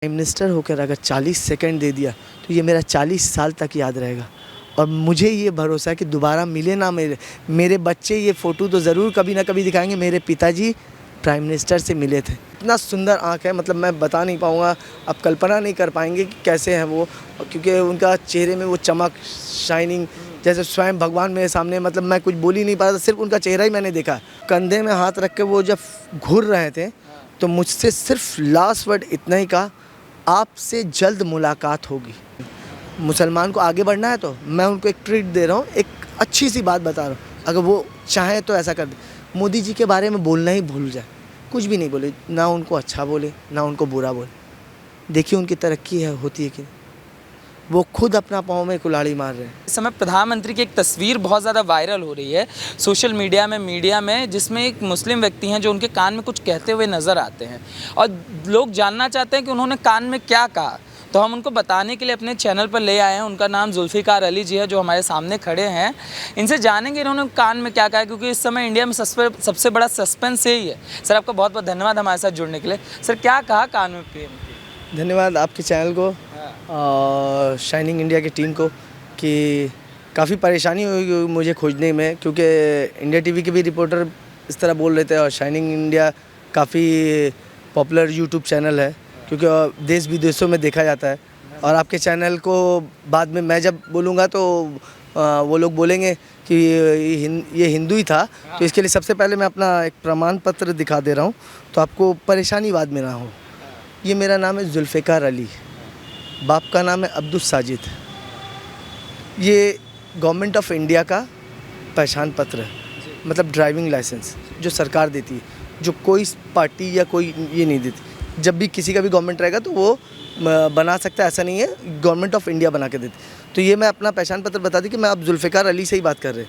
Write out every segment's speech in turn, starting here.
Prime minister होकर अगर 40 second दे दिया तो ये मेरा 40 साल तक याद रहेगा। और मुझे ये भरोसा है कि दोबारा मिले ना मेरे बच्चे ये फ़ोटो तो ज़रूर कभी ना कभी दिखाएंगे। मेरे पिताजी प्राइम मिनिस्टर से मिले थे। इतना सुंदर आँख है, मतलब मैं बता नहीं पाऊँगा, आप कल्पना नहीं कर पाएंगे कि कैसे हैं वो, क्योंकि उनका चेहरे में वो चमक, शाइनिंग, जैसे स्वयं भगवान मेरे सामने, मतलब मैं कुछ बोल ही नहीं पा रहा था, सिर्फ उनका चेहरा ही मैंने देखा। कंधे में हाथ रख के वो जब घूर रहे थे तो मुझसे सिर्फ लास्ट वर्ड इतना ही कहा, आपसे जल्द मुलाकात होगी। मुसलमान को आगे बढ़ना है तो मैं उनको एक ट्रीट दे रहा हूँ, एक अच्छी सी बात बता रहा हूँ, अगर वो चाहें तो ऐसा कर दे। मोदी जी के बारे में बोलना ही भूल जाए, कुछ भी नहीं बोले, ना उनको अच्छा बोले ना उनको बुरा बोले। देखिए उनकी तरक्की है होती है कि वो खुद अपना पाँव में कुल्हाड़ी मार रहे हैं। इस समय प्रधानमंत्री की एक तस्वीर बहुत ज़्यादा वायरल हो रही है सोशल मीडिया में, जिसमें एक मुस्लिम व्यक्ति हैं जो उनके कान में कुछ कहते हुए नज़र आते हैं और लोग जानना चाहते हैं कि उन्होंने कान में क्या कहा। तो हम उनको बताने के लिए अपने चैनल पर ले आए हैं। उनका नाम जुल्फ़िकार अली जी है, जो हमारे सामने खड़े हैं। इनसे जानेंगे इन्होंने कान में क्या कहा है, क्योंकि इस समय इंडिया में सबसे बड़ा सस्पेंस यही है। सर, आपका बहुत बहुत धन्यवाद हमारे साथ जुड़ने के लिए। सर, क्या कहा कान में पीएम की? धन्यवाद आपके चैनल को और शाइनिंग इंडिया की टीम को कि काफ़ी परेशानी हुई मुझे खोजने में, क्योंकि इंडिया टीवी के भी रिपोर्टर इस तरह बोल रहे थे और शाइनिंग इंडिया काफ़ी पॉपुलर यूट्यूब चैनल है, क्योंकि देश विदेशों में देखा जाता है। और आपके चैनल को बाद में मैं जब बोलूँगा तो वो लोग बोलेंगे कि ये हिंदू ही था, तो इसके लिए सबसे पहले मैं अपना एक प्रमाण पत्र दिखा दे रहा हूँ, तो आपको परेशानी बाद में ना हो। ये मेरा नाम है जुल्फ़िकार अली, बाप का नाम है अब्दुल साजिद। ये गवर्नमेंट ऑफ इंडिया का पहचान पत्र है, मतलब ड्राइविंग लाइसेंस जो सरकार देती है, जो कोई पार्टी या कोई ये नहीं देती। जब भी किसी का भी गवर्नमेंट रहेगा तो वो बना सकता है, ऐसा नहीं है, गवर्नमेंट ऑफ इंडिया बना के देती। तो ये मैं अपना पहचान पत्र बता दी कि मैं अब जुल्फ़िकार अली से ही बात कर रहे।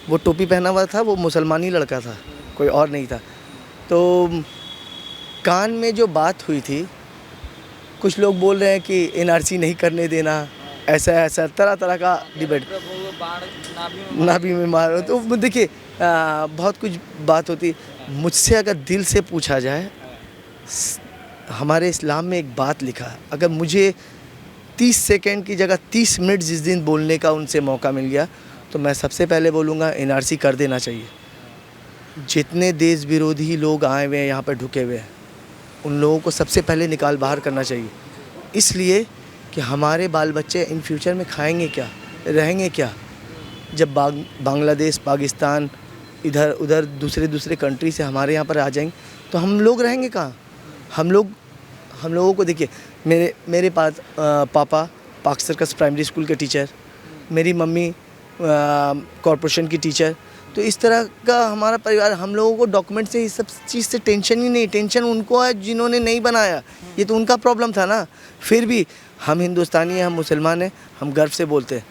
वो टोपी पहना हुआ था, वो मुसलमानी लड़का था, कोई और नहीं था। तो कान में जो बात हुई थी, कुछ लोग बोल रहे हैं कि एनआरसी नहीं करने देना, ऐसा तरह तरह का डिबेट, नाभि में मारो। तो देखिए बहुत कुछ बात होती। मुझसे अगर दिल से पूछा जाए, हमारे इस्लाम में एक बात लिखा है, अगर मुझे 30 सेकंड की जगह 30 मिनट जिस दिन बोलने का उनसे मौका मिल गया तो मैं सबसे पहले बोलूँगा एनआरसी कर देना चाहिए। जितने देश विरोधी लोग आए हुए हैं यहाँ पर ढुके हुए हैं, उन लोगों को सबसे पहले निकाल बाहर करना चाहिए, इसलिए कि हमारे बाल बच्चे इन फ्यूचर में खाएंगे क्या, रहेंगे क्या। जब बांग्लादेश, पाकिस्तान, इधर उधर दूसरे कंट्री से हमारे यहाँ पर आ जाएंगे तो हम लोग रहेंगे कहाँ। हम लोगों को देखिए, मेरे पास पापा पार्क सर्कस प्राइमरी स्कूल के टीचर, मेरी मम्मी कॉरपोरेशन की टीचर। तो इस तरह का हमारा परिवार, हम लोगों को डॉक्यूमेंट से इस सब चीज़ से टेंशन ही नहीं। टेंशन उनको है जिन्होंने नहीं बनाया, ये तो उनका प्रॉब्लम था ना। फिर भी हम हिंदुस्तानी हैं, हम मुसलमान हैं, हम गर्व से बोलते हैं।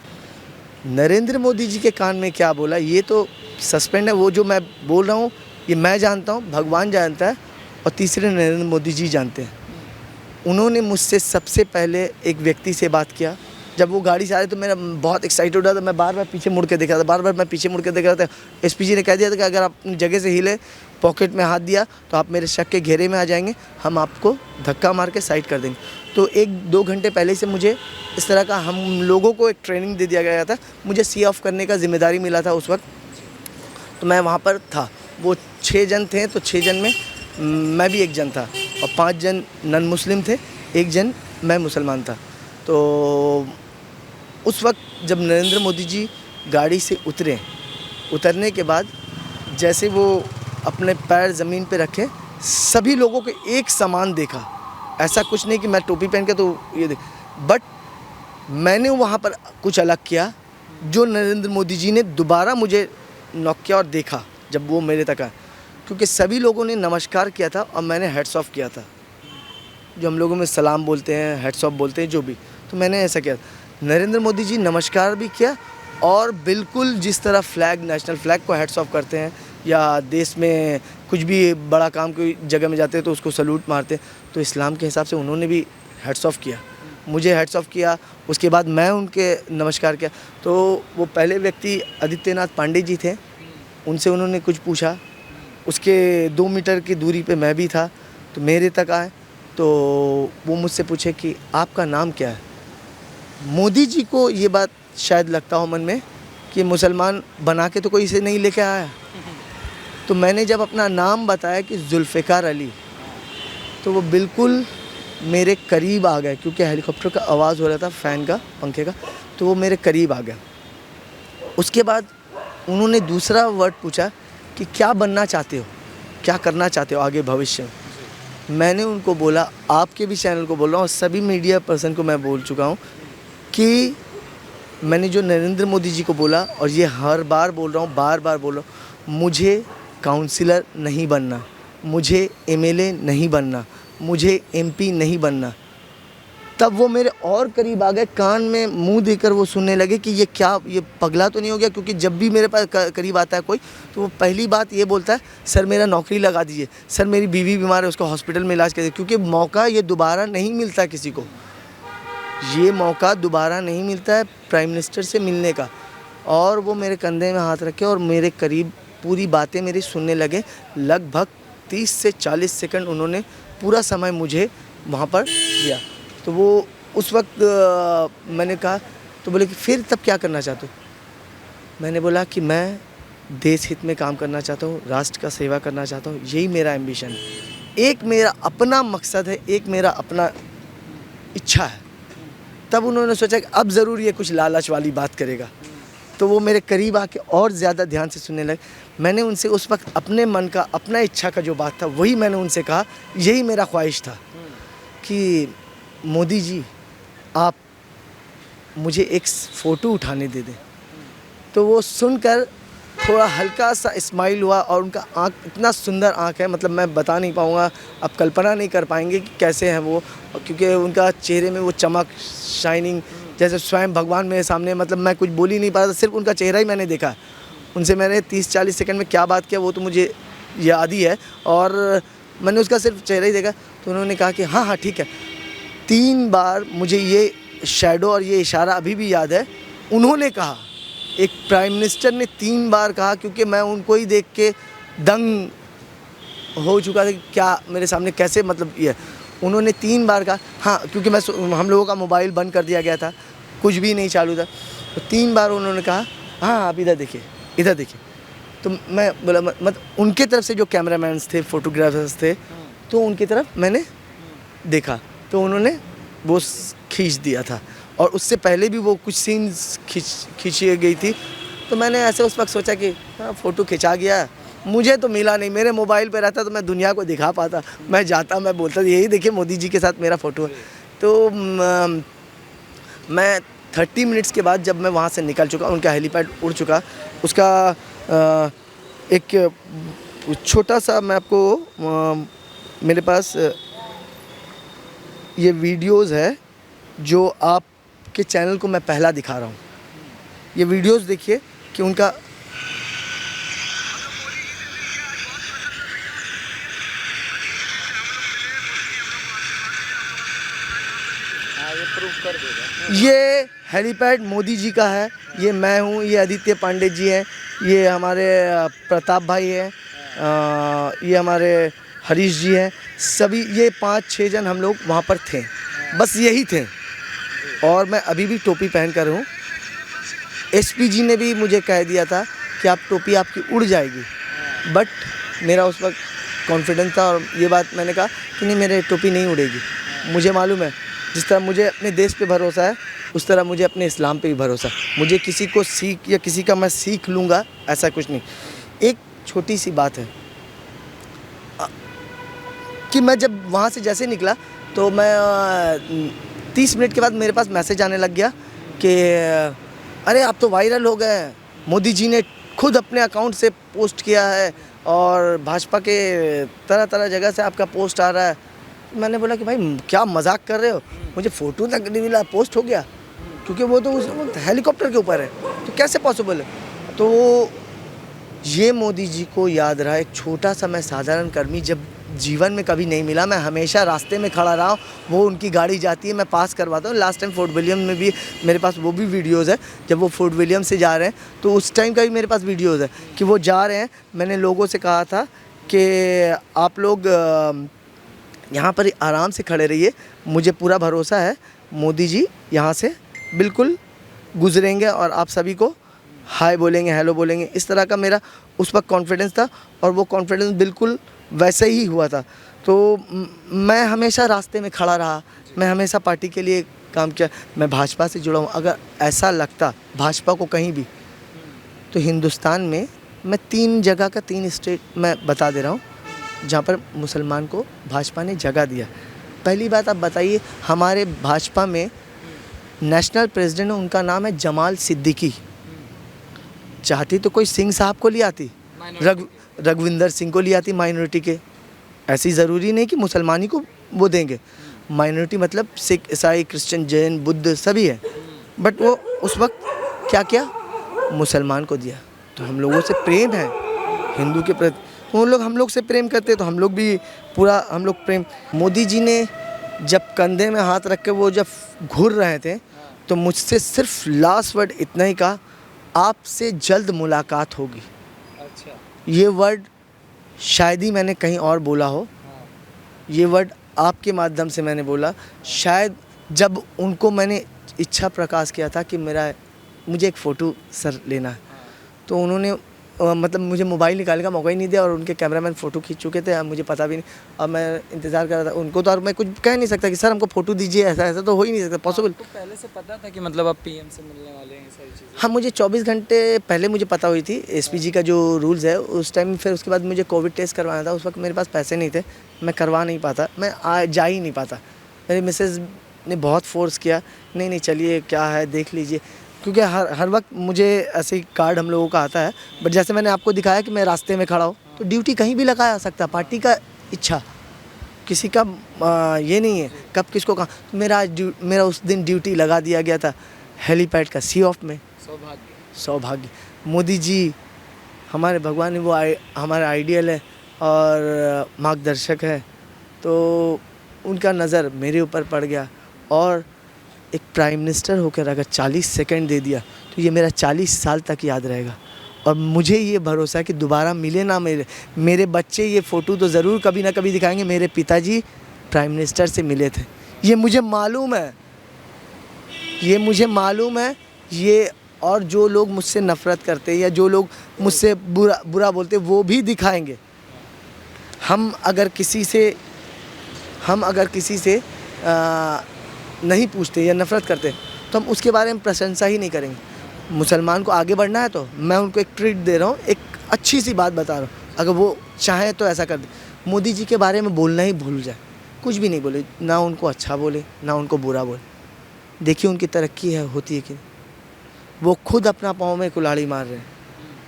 नरेंद्र मोदी जी के कान में क्या बोला ये तो सस्पेंड है। वो जो मैं बोल रहा हूँ ये मैं जानता हूँ, भगवान जानता है, और तीसरे नरेंद्र मोदी जी जानते हैं। उन्होंने मुझसे सबसे पहले एक व्यक्ति से बात किया। जब वो गाड़ी से आ रहे तो मेरा बहुत एक्साइटेड हो रहा था, मैं बार बार पीछे मुड़ के देख रहा था, बार बार मैं पीछे मुड़ के देख रहा था। एसपी जी ने कह दिया था कि अगर आप अपनी जगह से हिले, पॉकेट में हाथ दिया तो आप मेरे शक के घेरे में आ जाएंगे, हम आपको धक्का मार के साइड कर देंगे। तो 1-2 घंटे पहले से मुझे इस तरह का हम लोगों को एक ट्रेनिंग दे दिया गया था। मुझे सी ऑफ करने का जिम्मेदारी मिला था उस वक्त, तो मैं वहाँ पर था। वो 6 जन थे, तो 6 जन में मैं भी एक जन था, और 5 जन नॉन मुस्लिम थे, 1 जन मैं मुसलमान था। तो उस वक्त जब नरेंद्र मोदी जी गाड़ी से उतरने के बाद जैसे वो अपने पैर ज़मीन पे रखे, सभी लोगों को एक समान देखा। ऐसा कुछ नहीं कि मैं टोपी पहन के तो ये देख, बट मैंने वहाँ पर कुछ अलग किया, जो नरेंद्र मोदी जी ने दोबारा मुझे नॉक किया और देखा जब वो मेरे तक आए, क्योंकि सभी लोगों ने नमस्कार किया था और मैंने हेड्स ऑफ किया था, जो हम लोगों में सलाम बोलते हैं, हेड्स ऑफ बोलते हैं, जो भी। तो मैंने ऐसा किया। नरेंद्र मोदी जी नमस्कार भी किया, और बिल्कुल जिस तरह फ्लैग, नेशनल फ्लैग को हेड्स ऑफ करते हैं, या देश में कुछ भी बड़ा काम कोई जगह में जाते हैं तो उसको सल्यूट मारते हैं, तो इस्लाम के हिसाब से उन्होंने भी हेड्स ऑफ किया, मुझे हेड्स ऑफ किया। उसके बाद मैं उनके नमस्कार किया। तो वो पहले व्यक्ति आदित्यनाथ पांडे जी थे, उनसे उन्होंने कुछ पूछा। उसके 2 मीटर की दूरी पे मैं भी था, तो मेरे तक आए। तो वो मुझसे पूछे कि आपका नाम क्या है। मोदी जी को ये बात शायद लगता हो मन में कि मुसलमान बना के तो कोई इसे नहीं लेके आया। तो मैंने जब अपना नाम बताया कि जुल्फ़िकार अली, तो वो बिल्कुल मेरे करीब आ गए, क्योंकि हेलीकॉप्टर का आवाज़ हो रहा था, फ़ैन का, पंखे का, तो वो मेरे करीब आ गया। उसके बाद उन्होंने दूसरा वर्ड पूछा कि क्या बनना चाहते हो, क्या करना चाहते हो आगे भविष्य में। मैंने उनको बोला, आपके भी चैनल को बोल रहा हूँ और सभी मीडिया पर्सन को मैं बोल चुका हूँ कि मैंने जो नरेंद्र मोदी जी को बोला, और ये हर बार बोल रहा हूँ, बार बार बोल रहा हूँ, मुझे काउंसिलर नहीं बनना, मुझे एमएलए नहीं बनना, मुझे एमपी नहीं बनना। तब वो मेरे और करीब आ गए, कान में मुंह देकर वो सुनने लगे कि ये क्या, ये पगला तो नहीं हो गया। क्योंकि जब भी मेरे पास करीब आता है कोई, तो वो पहली बात ये बोलता है, सर मेरा नौकरी लगा दीजिए, सर मेरी बीवी बीमार है उसको हॉस्पिटल में इलाज करिए। क्योंकि मौका ये दोबारा नहीं मिलता किसी को, ये मौका दोबारा नहीं मिलता है प्राइम मिनिस्टर से मिलने का। और वो मेरे कंधे में हाथ रखे और मेरे करीब पूरी बातें मेरी सुनने लगे। लगभग 30 से 40 सेकंड उन्होंने पूरा समय मुझे वहाँ पर दिया। तो वो उस वक्त मैंने कहा, तो बोले कि फिर तब क्या करना चाहते हो। मैंने बोला कि मैं देश हित में काम करना चाहता हूँ, राष्ट्र का सेवा करना चाहता हूँ, यही मेरा एम्बिशन है। एक मेरा अपना मकसद है, एक मेरा अपना इच्छा है। तब उन्होंने सोचा कि अब ज़रूर ये कुछ लालच वाली बात करेगा, तो वो मेरे करीब आके और ज़्यादा ध्यान से सुनने लगे। मैंने उनसे उस वक्त अपने मन का, अपना इच्छा का जो बात था, वही मैंने उनसे कहा। यही मेरा ख्वाहिश था कि मोदी जी आप मुझे एक फ़ोटो उठाने दे दें। तो वो सुनकर थोड़ा हल्का सा स्माइल हुआ, और उनका आँख इतना सुंदर आँख है, मतलब मैं बता नहीं पाऊँगा, आप कल्पना नहीं कर पाएंगे कि कैसे हैं वो। क्योंकि उनका चेहरे में वो चमक, शाइनिंग, जैसे स्वयं भगवान मेरे सामने, मतलब मैं कुछ बोल ही नहीं पा रहा था, सिर्फ उनका चेहरा ही मैंने देखा। उनसे मैंने 30-40 सेकंड में क्या बात किया वो तो मुझे याद ही है, और मैंने उसका सिर्फ चेहरा ही देखा। तो उन्होंने कहा कि हाँ हाँ ठीक है। 3 बार मुझे ये शैडो और ये इशारा अभी भी याद है, उन्होंने कहा, एक प्राइम मिनिस्टर ने 3 बार कहा, क्योंकि मैं उनको ही देख के दंग हो चुका था कि क्या मेरे सामने कैसे, मतलब ये उन्होंने 3 बार कहा हाँ, क्योंकि हम लोगों का मोबाइल बंद कर दिया गया था, कुछ भी नहीं चालू था। तो 3 बार उन्होंने कहा हाँ आप इधर देखिए, इधर देखिए। तो मैं बोला, मतलब उनके तरफ से जो कैमरामैन्स थे, फोटोग्राफर्स थे, तो उनकी तरफ मैंने देखा, तो उन्होंने वो खींच दिया था। और उससे पहले भी वो कुछ सीन्स खींची गई थी। तो मैंने ऐसे उस वक्त सोचा कि हाँ फ़ोटो खिंचा गया, मुझे तो मिला नहीं, मेरे मोबाइल पे रहता तो मैं दुनिया को दिखा पाता, मैं जाता, मैं बोलता यही देखिए मोदी जी के साथ मेरा फ़ोटो है। तो मैं 30 मिनट्स के बाद जब मैं वहाँ से निकल चुका, उनका हेलीपैड उड़ चुका, उसका एक छोटा सा मैं आपको मेरे पास ये वीडियोज़ है जो आपके चैनल को मैं पहला दिखा रहा हूँ। ये वीडियोज़ देखिए कि उनका ये प्रूफ कर देगा। ये हेलीपैड मोदी जी का है, ये मैं हूँ, ये आदित्य पांडे जी हैं, ये हमारे प्रताप भाई हैं, ये हमारे हरीश जी हैं, सभी ये 5-6 जन हम लोग वहाँ पर थे, बस यही थे। और मैं अभी भी टोपी पहन कर हूँ। एसपी जी ने भी मुझे कह दिया था कि आप टोपी आपकी उड़ जाएगी, बट मेरा उस वक्त कॉन्फिडेंस था, और ये बात मैंने कहा कि नहीं, मेरे टोपी नहीं उड़ेगी। मुझे मालूम है, जिस तरह मुझे अपने देश पे भरोसा है, उस तरह मुझे अपने इस्लाम पे भी भरोसा है। मुझे किसी को सीख या किसी का मैं सीख लूँगा, ऐसा कुछ नहीं। एक छोटी सी बात है कि मैं जब वहाँ से जैसे निकला, तो मैं 30 मिनट के बाद मेरे पास मैसेज आने लग गया कि अरे आप तो वायरल हो गए, मोदी जी ने खुद अपने अकाउंट से पोस्ट किया है, और भाजपा के तरह तरह जगह से आपका पोस्ट आ रहा है। मैंने बोला कि भाई क्या मजाक कर रहे हो, मुझे फ़ोटो तक नहीं मिला, पोस्ट हो गया, क्योंकि वो तो उस हेलीकॉप्टर के ऊपर है, तो कैसे पॉसिबल है। तो ये मोदी जी को याद रहा, एक छोटा सा मैं साधारण कर्मी, जब जीवन में कभी नहीं मिला, मैं हमेशा रास्ते में खड़ा रहा हूँ, वो उनकी गाड़ी जाती है, मैं पास करवाता हूँ। लास्ट टाइम फोर्ट विलियम में भी मेरे पास वो भी वीडियोज़ है, जब वो फोर्ट विलियम से जा रहे हैं, तो उस टाइम का भी मेरे पास वीडियोज़ है कि वो जा रहे हैं। मैंने लोगों से कहा था कि आप लोग यहाँ पर आराम से खड़े रहिए, मुझे पूरा भरोसा है मोदी जी यहाँ से बिल्कुल गुजरेंगे और आप सभी को हाय बोलेंगे, हेलो बोलेंगे। इस तरह का मेरा उस वक्त कॉन्फिडेंस था और वो कॉन्फिडेंस बिल्कुल वैसे ही हुआ था। तो मैं हमेशा रास्ते में खड़ा रहा, मैं हमेशा पार्टी के लिए काम किया, मैं भाजपा से जुड़ा हूँ। अगर ऐसा लगता भाजपा को कहीं भी, तो हिंदुस्तान में मैं 3 जगह का 3 स्टेट मैं बता दे रहा हूँ जहाँ पर मुसलमान को भाजपा ने जगह दिया। पहली बात आप बताइए, हमारे भाजपा में नेशनल प्रेसिडेंट है, उनका नाम है जमाल सिद्दीकी। चाहती तो कोई सिंह साहब को ले आती, रघुविंदर सिंह को ले आती माइनॉरिटी के। ऐसी ज़रूरी नहीं कि मुसलमानी को वो देंगे, माइनॉरिटी मतलब सिख, ईसाई, क्रिश्चियन, जैन, बुद्ध सभी है, बट वो उस वक्त क्या किया, मुसलमान को दिया। तो हम लोगों से प्रेम है हिंदू के प्रति, वो लोग हम लोग से प्रेम करते, तो हम लोग भी पूरा हम लोग प्रेम। मोदी जी ने जब कंधे में हाथ रख के वो जब घूर रहे थे, तो मुझसे सिर्फ लास्ट वर्ड इतना ही कहा, आपसे जल्द मुलाकात होगी। अच्छा। ये वर्ड शायद ही मैंने कहीं और बोला हो, ये वर्ड आपके माध्यम से मैंने बोला। शायद जब उनको मैंने इच्छा प्रकाश किया था कि मुझे एक फ़ोटो सर लेना है, तो उन्होंने मतलब मुझे मोबाइल निकालने का मौका ही नहीं दिया और उनके कैमरामैन फ़ोटो खींच चुके थे। अब मुझे पता भी नहीं, अब मैं इंतज़ार कर रहा था उनको, तो और मैं कुछ कह नहीं सकता कि सर हमको फ़ोटो दीजिए, ऐसा तो हो ही नहीं सकता पॉसिबल। तो पहले से पता था कि मतलब आप पीएम से मिलने वाले हैं, सारी चीज़ें? हाँ, मुझे 24 घंटे पहले मुझे पता हुई थी एसपीजी का जो रूल्स है उस टाइम। फिर उसके बाद मुझे कोविड टेस्ट करवाना था, उस वक्त मेरे पास पैसे नहीं थे, मैं करवा नहीं पाता, मैं जा ही नहीं पाता। मेरी मिसेज़ ने बहुत फोर्स किया, नहीं चलिए क्या है देख लीजिए, क्योंकि हर वक्त मुझे ऐसे ही कार्ड हम लोगों का आता है। बट जैसे मैंने आपको दिखाया कि मैं रास्ते में खड़ा हूँ, तो ड्यूटी कहीं भी लगाया सकता, पार्टी का इच्छा, किसी का ये नहीं है कब किसको कहाँ। तो मेरा उस दिन ड्यूटी लगा दिया गया था हेलीपैड का सी ऑफ में। सौभाग्य मोदी जी हमारे भगवान है, वो हमारे आइडियल है और मार्गदर्शक है, तो उनका नज़र मेरे ऊपर पड़ गया। और एक प्राइम मिनिस्टर होकर अगर 40 सेकंड दे दिया, तो ये मेरा 40 साल तक याद रहेगा। और मुझे ये भरोसा है कि दोबारा मिले ना मेरे बच्चे ये फ़ोटो तो ज़रूर कभी ना कभी दिखाएंगे, मेरे पिताजी प्राइम मिनिस्टर से मिले थे, ये मुझे मालूम है, ये और जो लोग मुझसे नफ़रत करते हैं या जो लोग मुझसे बुरा बोलते हैं, वो भी दिखाएंगे। हम अगर किसी से नहीं पूछते या नफ़रत करते, तो हम उसके बारे में प्रशंसा ही नहीं करेंगे। मुसलमान को आगे बढ़ना है, तो मैं उनको एक ट्रीट दे रहा हूँ, एक अच्छी सी बात बता रहा हूँ, अगर वो चाहें तो ऐसा कर दे। मोदी जी के बारे में बोलना ही भूल जाए, कुछ भी नहीं बोले, ना उनको अच्छा बोले ना उनको बुरा बोले। देखिए उनकी तरक्की होती है कि वो खुद अपना पाँव में कुल्हाड़ी मार रहे हैं,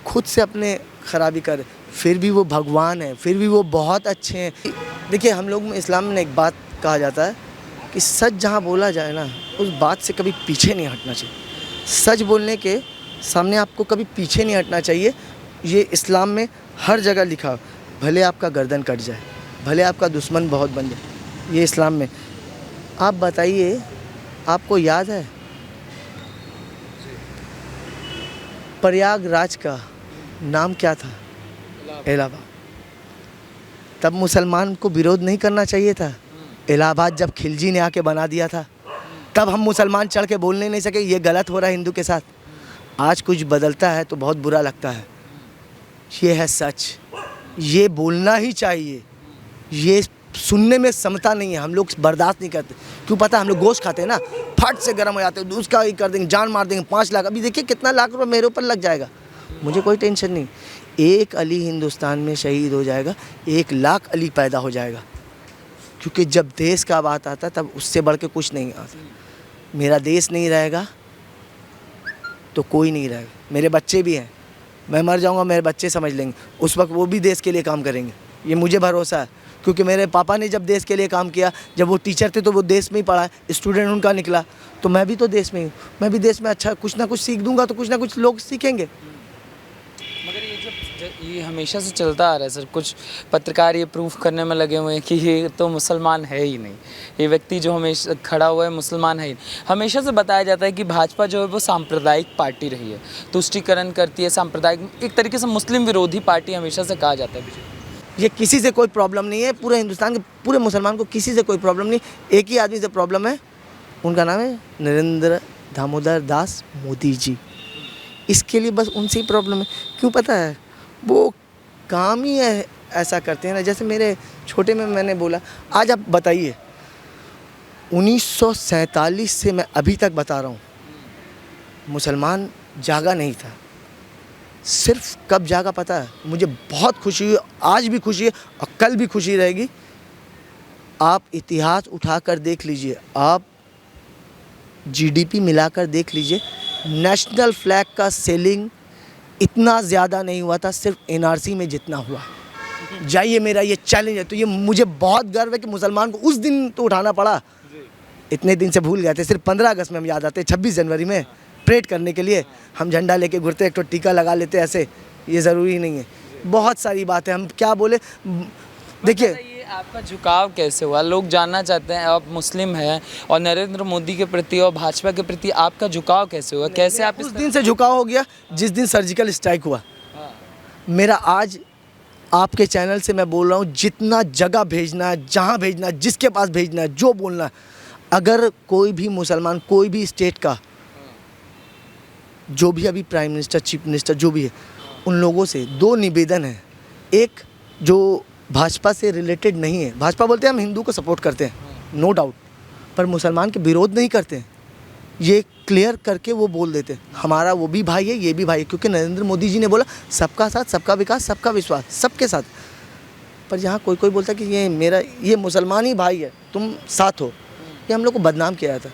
खुद से अपने खराबी कर रहे, फिर भी वो भगवान है, फिर भी वो बहुत अच्छे हैं। देखिए हम लोग में इस्लाम में एक बात कहा जाता है कि सच जहाँ बोला जाए ना, उस बात से कभी पीछे नहीं हटना चाहिए। सच बोलने के सामने आपको कभी पीछे नहीं हटना चाहिए। ये इस्लाम में हर जगह लिखा, भले आपका गर्दन कट जाए, भले आपका दुश्मन बहुत बन जाए, ये इस्लाम में। आप बताइए, आपको याद है प्रयागराज का नाम क्या था? इलाहाबाद। तब मुसलमान को विरोध नहीं करना चाहिए था? इलाहाबाद जब खिलजी ने आके बना दिया था, तब हम मुसलमान चढ़ के बोलने नहीं सके ये गलत हो रहा है हिंदू के साथ। आज कुछ बदलता है तो बहुत बुरा लगता है, ये है सच, ये बोलना ही चाहिए। ये सुनने में समता नहीं है, हम लोग बर्दाश्त नहीं करते। क्यों पता है, हम लोग गोश्त खाते हैं ना, फट से गर्म हो जाते हैं, उसका ही कर देंगे, जान मार देंगे, 5 लाख। अभी देखिए कितना लाख रुपये मेरे ऊपर लग जाएगा, मुझे कोई टेंशन नहीं। एक अली हिंदुस्तान में शहीद हो जाएगा, 1 लाख अली पैदा हो जाएगा, क्योंकि जब देश का बात आता तब उससे बढ़ के कुछ नहीं आता। मेरा देश नहीं रहेगा तो कोई नहीं रहेगा। मेरे बच्चे भी हैं, मैं मर जाऊंगा मेरे बच्चे समझ लेंगे, उस वक्त वो भी देश के लिए काम करेंगे, ये मुझे भरोसा है। क्योंकि मेरे पापा ने जब देश के लिए काम किया, जब वो टीचर थे तो वो देश में ही पढ़ा, स्टूडेंट उनका निकला, तो मैं भी तो देश में हूँ, मैं भी देश में अच्छा कुछ ना कुछ सीख दूंगा तो कुछ ना कुछ लोग सीखेंगे। मगर ये हमेशा से चलता आ रहा है सर, कुछ पत्रकार ये प्रूफ करने में लगे हुए हैं कि ये तो मुसलमान है ही नहीं, ये व्यक्ति जो हमेशा खड़ा हुआ है मुसलमान है ही नहीं। हमेशा से बताया जाता है कि भाजपा जो है वो सांप्रदायिक पार्टी रही है, तुष्टीकरण करती है, सांप्रदायिक, एक तरीके से मुस्लिम विरोधी पार्टी हमेशा से कहा जाता है। ये किसी से कोई प्रॉब्लम नहीं है, पूरे हिंदुस्तान के पूरे मुसलमान को किसी से कोई प्रॉब्लम नहीं, एक ही आदमी से प्रॉब्लम है, उनका नाम है नरेंद्र दामोदर दास मोदी जी। इसके लिए बस उनसे ही प्रॉब्लम है। क्यों पता है? वो काम ही है ऐसा करते हैं ना। जैसे मेरे छोटे में मैंने बोला, आज आप बताइए 1947 से मैं अभी तक बता रहा हूँ, मुसलमान जागा नहीं था। सिर्फ कब जागा पता है? मुझे बहुत खुशी हुई, आज भी खुशी है और कल भी खुशी रहेगी। आप इतिहास उठाकर देख लीजिए, आप जीडीपी मिलाकर देख लीजिए, नेशनल फ्लैग का सेलिंग इतना ज़्यादा नहीं हुआ था, सिर्फ एनआरसी में जितना हुआ। जाइए, मेरा ये चैलेंज है। तो ये मुझे बहुत गर्व है कि मुसलमान को उस दिन तो उठाना पड़ा। इतने दिन से भूल गए थे, सिर्फ 15 अगस्त में हम याद आते, 26 जनवरी में परेड करने के लिए हम झंडा लेके घुरते, एक तो टीका लगा लेते ऐसे, ये ज़रूरी नहीं है। बहुत सारी बातें हम क्या बोले। देखिए, ये आपका झुकाव कैसे हुआ? लोग जानना चाहते हैं, आप मुस्लिम हैं और नरेंद्र मोदी के प्रति और भाजपा के प्रति आपका झुकाव कैसे हुआ? कैसे आप उस दिन से झुकाव हो गया जिस दिन सर्जिकल स्ट्राइक हुआ। मेरा आज आपके चैनल से मैं बोल रहा हूँ, जितना जगह भेजना है, जहाँ भेजना है, जिसके पास भेजना है, जो बोलना है, अगर कोई भी मुसलमान, कोई भी स्टेट का, जो भी अभी प्राइम मिनिस्टर, चीफ मिनिस्टर जो भी है, उन लोगों से 2 निवेदन है। एक जो भाजपा से रिलेटेड नहीं है, भाजपा बोलते हैं हम हिंदू को सपोर्ट करते हैं, नो डाउट, पर मुसलमान के विरोध नहीं करते हैं, ये क्लियर करके वो बोल देते हैं, हमारा वो भी भाई है, ये भी भाई है। क्योंकि नरेंद्र मोदी जी ने बोला सबका साथ, सबका विकास, सबका विश्वास, सबके साथ। पर यहाँ कोई कोई बोलता है कि ये मेरा, ये मुसलमान ही भाई है, तुम साथ हो, ये हम लोग को बदनाम किया जाता।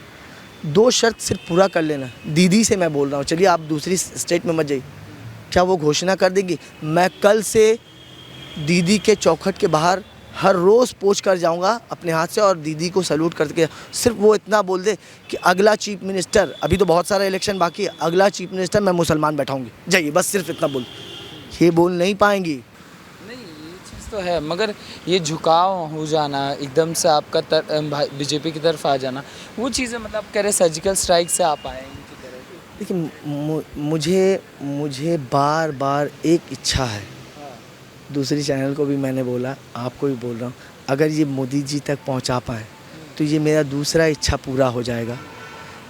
2 शर्त सिर्फ पूरा कर लेना। दीदी से मैं बोल रहा हूँ, चलिए आप दूसरी स्टेट में मत जाइए, क्या वो घोषणा कर देगी? मैं कल से दीदी के चौखट के बाहर हर रोज़ पोंछ कर जाऊंगा अपने हाथ से और दीदी को सैल्यूट करके, सिर्फ वो इतना बोल दे कि अगला चीफ मिनिस्टर, अभी तो बहुत सारा इलेक्शन बाकी है, अगला चीफ मिनिस्टर मैं मुसलमान बैठाऊंगी, जाइए, बस सिर्फ इतना बोल। ये बोल नहीं पाएंगी। नहीं, ये चीज़ तो है, मगर ये झुकाव हो जाना एकदम से आपका बीजेपी की तरफ आ जाना, वो चीज़ें मतलब कह रहे सर्जिकल स्ट्राइक से आप आए इनकी तरफ। देखिए, मुझे बार बार एक इच्छा है, दूसरी चैनल को भी मैंने बोला, आपको भी बोल रहा हूँ, अगर ये मोदी जी तक पहुँचा पाए तो ये मेरा दूसरा इच्छा पूरा हो जाएगा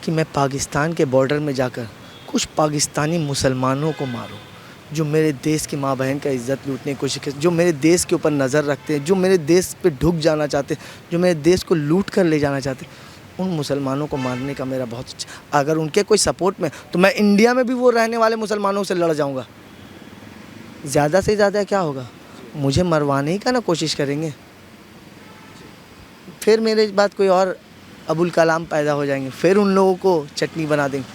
कि मैं पाकिस्तान के बॉर्डर में जाकर कुछ पाकिस्तानी मुसलमानों को मारूं, जो मेरे देश की माँ बहन का इज़्ज़त लूटने की कोशिश करते, जो मेरे देश के ऊपर नज़र रखते हैं, जो मेरे देश पे ढुक जाना चाहते हैं, जो मेरे देश को लूट कर ले जाना चाहते हैं, उन मुसलमानों को मारने का मेरा बहुत इच्छा। अगर उनके कोई सपोर्ट में, तो मैं इंडिया में भी वो रहने वाले मुसलमानों से लड़ जाऊँगा। ज़्यादा से ज़्यादा क्या होगा? मुझे मरवाने ही का ना कोशिश करेंगे, फिर मेरे बाद कोई और अबुल कलाम पैदा हो जाएंगे, फिर उन लोगों को चटनी बना देंगे।